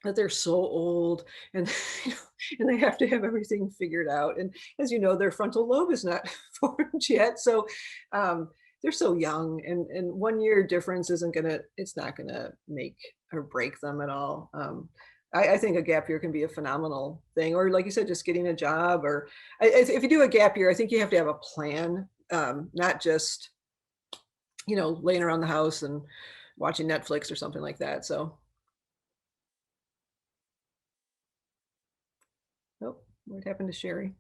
that they're so old, and and they have to have everything figured out. And as you know, their frontal lobe is not formed yet. So they're so young, and 1 year difference it's not gonna make or break them at all. I think a gap year can be a phenomenal thing, or like you said, just getting a job, or if you do a gap year, I think you have to have a plan, not just, laying around the house and watching Netflix or something like that. So, oh, what happened to Sherry?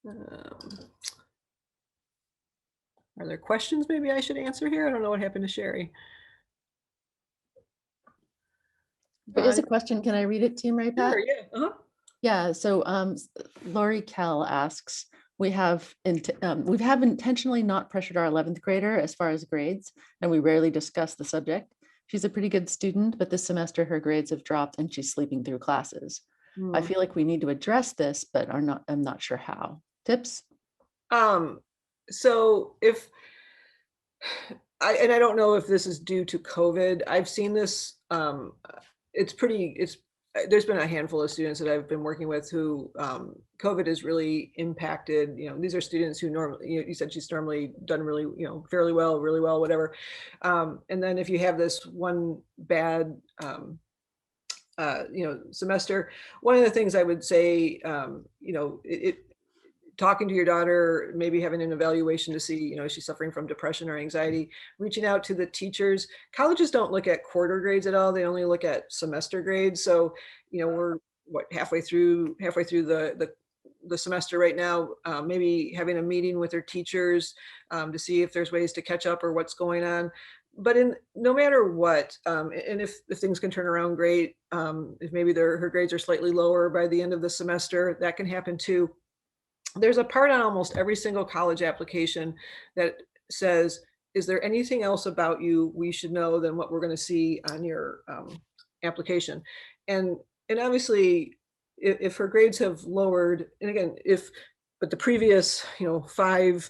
Um, are there questions maybe I should answer here? I don't know what happened to Sherry.
There is a question. Can I read it to you, Mary Pat?
Sure, yeah. Uh-huh.
Yeah. So Lori Kell asks, we have intentionally not pressured our 11th grader as far as grades, and we rarely discuss the subject. She's a pretty good student, but this semester her grades have dropped and she's sleeping through classes. I feel like we need to address this, but I'm not sure how. Tips?
So I don't know if this is due to COVID. I've seen this. There's been a handful of students that I've been working with who COVID has really impacted. These are students who normally, you said she's normally done really, fairly well, really well, whatever. And then if you have this one bad, semester, one of the things I would say, talking to your daughter, maybe having an evaluation to see, is she suffering from depression or anxiety, reaching out to the teachers. Colleges don't look at quarter grades at all. They only look at semester grades. So, we're halfway through the semester right now, maybe having a meeting with their teachers to see if there's ways to catch up or what's going on. But no matter what, and if things can turn around, great. If maybe her grades are slightly lower by the end of the semester, that can happen too. There's a part on almost every single college application that says, is there anything else about you we should know than what we're going to see on your application? And obviously, if her grades have lowered, and again, but the previous 5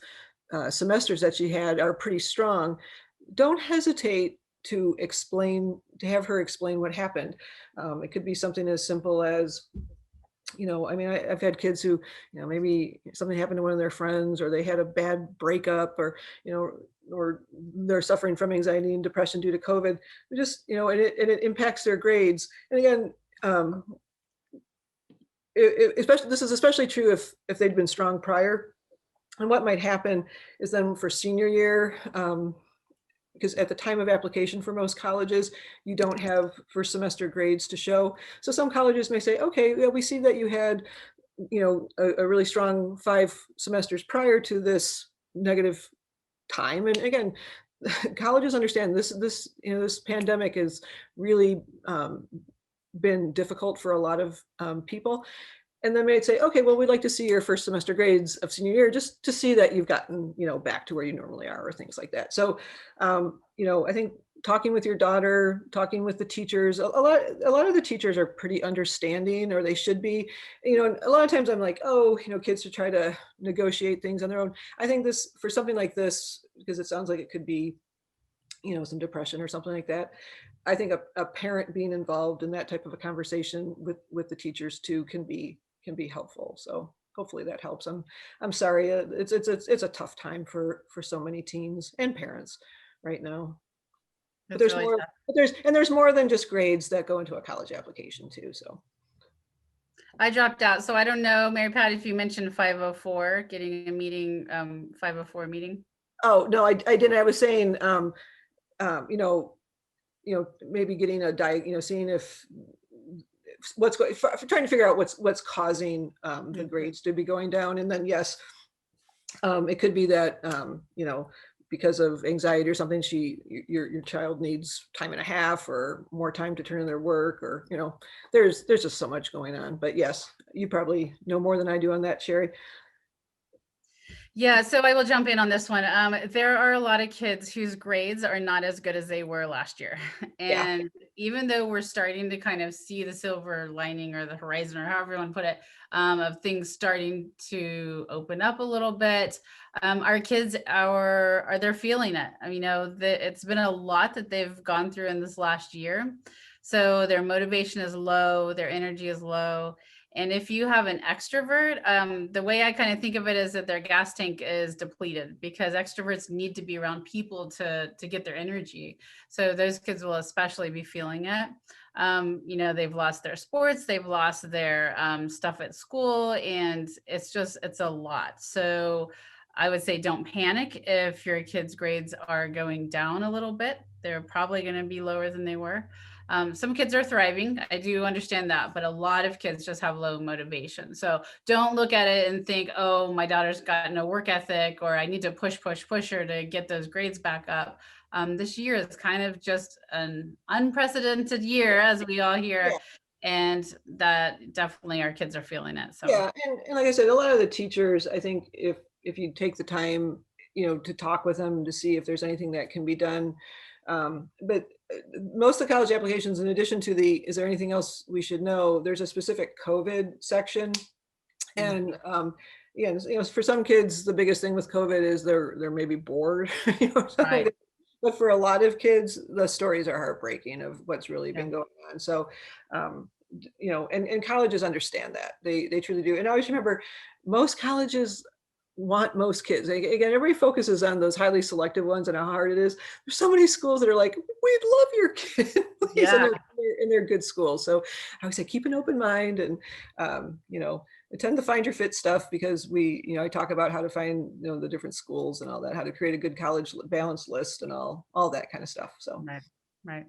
semesters that she had are pretty strong, don't hesitate to have her explain what happened. It could be something as simple as, I've had kids who, maybe something happened to one of their friends, or they had a bad breakup, or, or they're suffering from anxiety and depression due to COVID. Just, and it impacts their grades. And again, this is especially true if they'd been strong prior. And what might happen is then for senior year, because at the time of application for most colleges, you don't have first semester grades to show. So some colleges may say, okay, well, we see that you had, a really strong 5 semesters prior to this negative time. And again, colleges understand this pandemic has really been difficult for a lot of people. And then they'd say, okay, well, we'd like to see your first semester grades of senior year, just to see that you've gotten, back to where you normally are, or things like that. So, I think talking with your daughter, talking with the teachers, a lot of the teachers are pretty understanding, or they should be, and a lot of times I'm like, oh, kids should try to negotiate things on their own. I think for something like this, because it sounds like it could be, some depression or something like that, I think a parent being involved in that type of a conversation with the teachers too can be helpful. So hopefully that helps. I'm sorry, it's a tough time for so many teens and parents right now. But there's
really
more. But there's more than just grades that go into a college application too. So
I dropped out, so I don't know, Mary Pat, if you mentioned 504, getting a meeting, 504 meeting.
Oh no, I didn't. I was saying, maybe getting a seeing if trying to figure out what's causing the grades to be going down. And then yes, it could be that because of anxiety or something, your child needs time and a half or more time to turn in their work, or, there's just so much going on. But yes, you probably know more than I do on that, Sherry.
Yeah, so I will jump in on this one. There are a lot of kids whose grades are not as good as they were last year.
Yeah.
And even though we're starting to kind of see the silver lining or the horizon, or however you want to put it, of things starting to open up a little bit, our kids are they're feeling it. I mean, it's been a lot that they've gone through in this last year. So their motivation is low, their energy is low. And if you have an extrovert, the way I kind of think of it is that their gas tank is depleted, because extroverts need to be around people to get their energy. So those kids will especially be feeling it. They've lost their sports, they've lost their stuff at school, and it's a lot. So I would say don't panic if your kids' grades are going down a little bit. They're probably going to be lower than they were. Some kids are thriving. I do understand that, but a lot of kids just have low motivation. So don't look at it and think, oh, my daughter's got no work ethic, or I need to push her to get those grades back up. This year is kind of just an unprecedented year, as we all hear.
Yeah.
And that definitely our kids are feeling it. So
Yeah, and like I said, a lot of the teachers, I think if you take the time, to talk with them to see if there's anything that can be done. But most of the college applications, in addition to is there anything else we should know, there's a specific COVID section. And for some kids, the biggest thing with COVID is they're maybe bored.
Right.
But for a lot of kids, the stories are heartbreaking of what's really been going on. So, and colleges understand that. They truly do. And I always remember, most colleges want most kids. Again, everybody focuses on those highly selective ones and how hard it is. There's so many schools that are like, we'd love your kid, please.
Yeah.
And they're good schools. So I would say keep an open mind, and attend the Find Your Fit stuff, because I talk about how to find the different schools and all that, how to create a good college balance list and all that kind of stuff. So
right.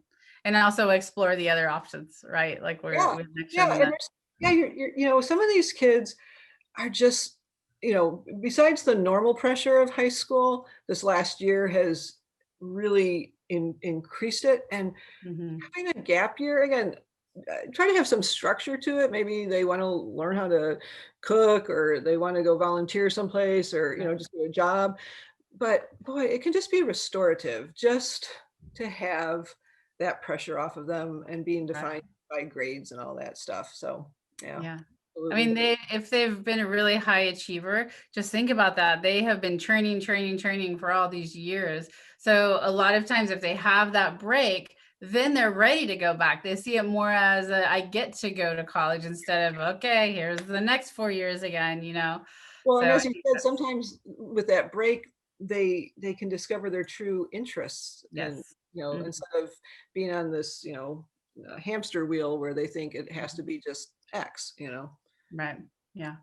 And also explore the other options, right? Like we mentioned.
You're some of these kids are just, besides the normal pressure of high school, this last year has really increased it. And having a gap year, again, try to have some structure to it. Maybe they want to learn how to cook, or they want to go volunteer someplace, or just do a job. But boy, it can just be restorative just to have that pressure off of them and being defined by grades and all that stuff. So yeah.
I mean, if they've been a really high achiever, just think about that. They have been training for all these years. So a lot of times if they have that break, then they're ready to go back. They see it more as I get to go to college, instead of, okay, here's the next 4 years again,
Well, and
So
as you said, sometimes with that break, they can discover their true interests. And, instead of being on this, hamster wheel where they think it has to be just X.
Right. Yeah.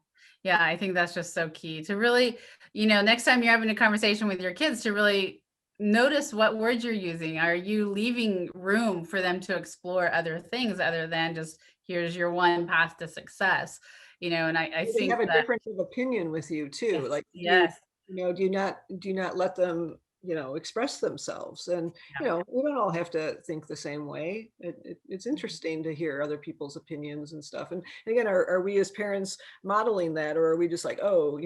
Yeah. I think that's just so key to really, next time you're having a conversation with your kids, to really notice what words you're using. Are you leaving room for them to explore other things other than just, here's your one path to success? And I
they
think
have a
that
difference of opinion with you too. Like,
yes.
do not let them, express themselves. And, we don't all have to think the same way. It's interesting to hear other people's opinions and stuff. And again, are we as parents modeling that, or are we just like, oh,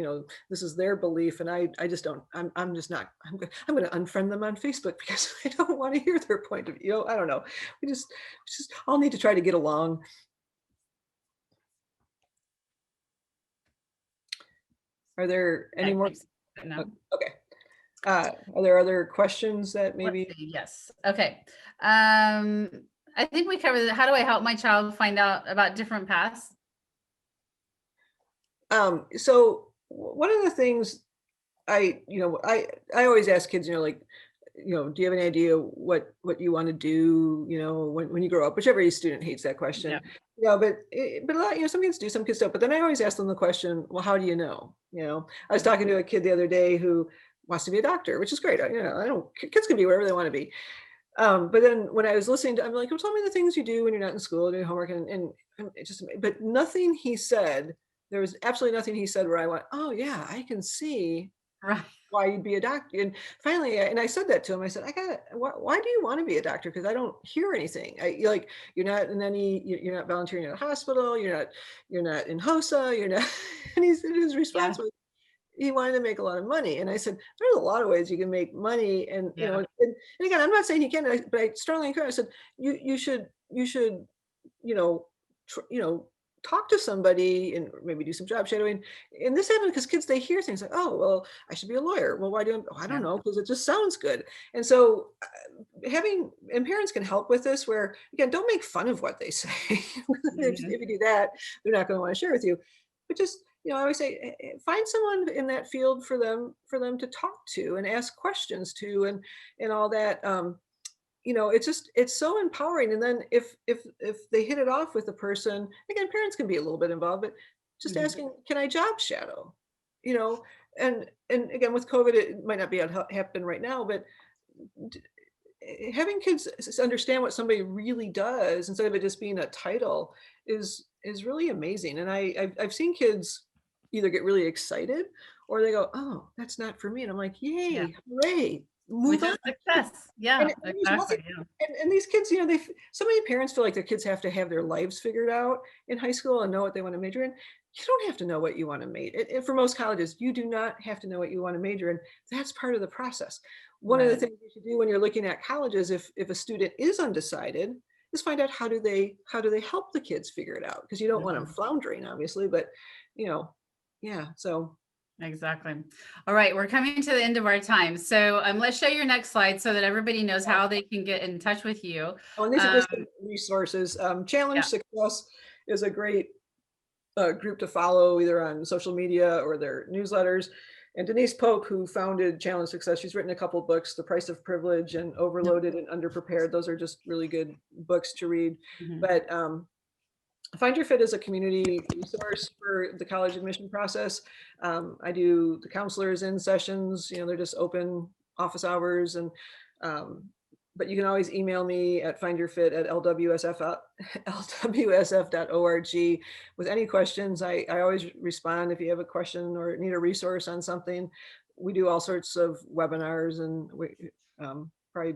this is their belief, and I just don't, I'm just not, I'm going to unfriend them on Facebook because I don't want to hear their point of view. I don't know. We just all need to try to get along. Are there any more?
No.
Okay. Are there other questions that maybe?
Yes. Okay. I think we covered how do I help my child find out about different paths?
So one of the things I always ask kids, do you have any idea what you want to do, when you grow up? Whichever student hates that question. But a lot, some kids do, some kids don't. But then I always ask them the question, well, how do you know? I was talking to a kid the other day who wants to be a doctor, which is great. Kids can be wherever they want to be. But then when I was listening to, I'm like, well, tell me the things you do when you're not in school, doing homework, and it just, but nothing he said, there was absolutely nothing he said where I went, oh yeah, I can see
Right.
why you'd be a doctor. And finally, and I said that to him. I said, why do you want to be a doctor? Because I don't hear anything. You're not in any, you're not volunteering at a hospital. You're not in HOSA. You're not. And his response
Yeah.
was, he wanted to make a lot of money. And I said, there's a lot of ways you can make money. And,
Yeah.
and again, I'm not saying he can't, but I strongly encourage, I said, you should, you know, talk to somebody and maybe do some job shadowing. And this happened because kids, they hear things like, oh, well, I should be a lawyer. Well, why do I don't
Yeah.
know, because it just sounds good. And so and parents can help with this, where again, don't make fun of what they say. If you do that, they're not going to want to share with you. But just, I always say, find someone in that field for them to talk to and ask questions to, and all that. It's so empowering. And then if they hit it off with the person, again, parents can be a little bit involved, but just
Mhm.
asking, can I job shadow? And again, with COVID, it might not be able to happen right now, but having kids understand what somebody really does instead of it just being a title is really amazing. And I've seen kids either get really excited or they go, oh, that's not for me. And I'm like,
Yeah.
yay, hooray,
Which
move on.
is success.
And
Yeah,
there's nothing,
exactly. Yeah.
and these kids, so many parents feel like their kids have to have their lives figured out in high school and know what they want to major in. You don't have to know what you want to major in. For most colleges, you do not have to know what you want to major in. That's part of the process. One of the
Right.
things you should do when you're looking at colleges, if a student is undecided, is find out how do they help the kids figure it out, because you don't want them
Mhm.
floundering, obviously, but yeah. So
Exactly. All right, we're coming to the end of our time. So let's show your next slide so that everybody knows how they can get in touch with you.
oh, and these are just some resources. Challenge
Yeah.
Success is a great group to follow either on social media or their newsletters. And Denise Polk, who founded Challenge Success, she's written a couple of books, The Price of Privilege and Overloaded and Underprepared. Those are just really good books to read.
Mhm.
But Find Your Fit is a community resource for the college admission process. I do the counselors in sessions, they're just open office hours. And but you can always email me at findyourfit@lwsf.org with any questions. I always respond if you have a question or need a resource on something. We do all sorts of webinars, and we we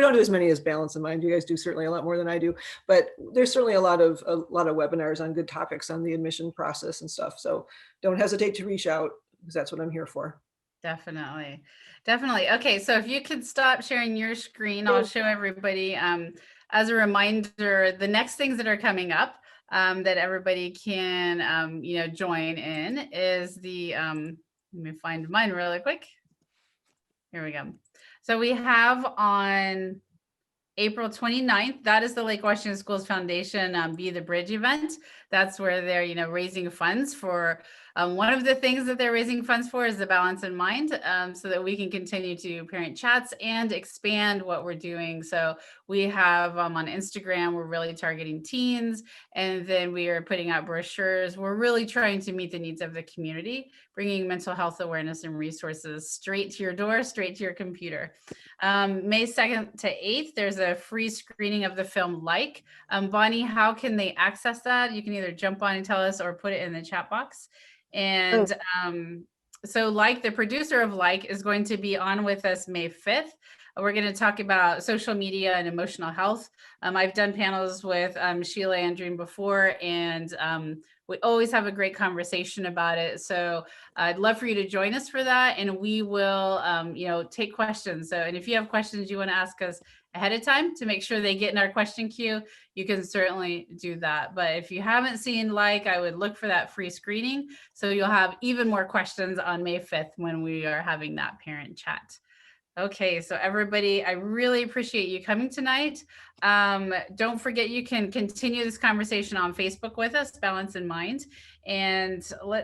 don't do as many as Balance in Mind. You guys do certainly a lot more than I do, but there's certainly a lot of webinars on good topics on the admission process and stuff. So don't hesitate to reach out, because that's what I'm here for.
Definitely. Definitely. Okay, so if you could stop sharing your screen, I'll show everybody as a reminder, the next things that are coming up that everybody can, join in is the, let me find mine really quick. Here we go. So we have on April 29th, that is the Lake Washington Schools Foundation Be the Bridge event. That's where they're, raising funds for, one of the things that they're raising funds for is the Balance in Mind, so that we can continue to parent chats and expand what we're doing. So we have on Instagram, we're really targeting teens, and then we are putting out brochures. We're really trying to meet the needs of the community, bringing mental health awareness and resources straight to your door, straight to your computer. May 2nd to 8th, there's a free screening of the film Like. Bonnie, how can they access that? You can either jump on and tell us or put it in the chat box. And so Like, the producer of Like, is going to be on with us May 5th. We're going to talk about social media and emotional health. I've done panels with Sheila Andreen before, and we always have a great conversation about it. So I'd love for you to join us for that, and we will, take questions. So, and if you have questions you want to ask us ahead of time to make sure they get in our question queue, you can certainly do that. But if you haven't seen Like, I would look for that free screening, so you'll have even more questions on May 5th when we are having that parent chat. Okay, so everybody, I really appreciate you coming tonight. Don't forget, you can continue this conversation on Facebook with us, Balance in Mind. And let's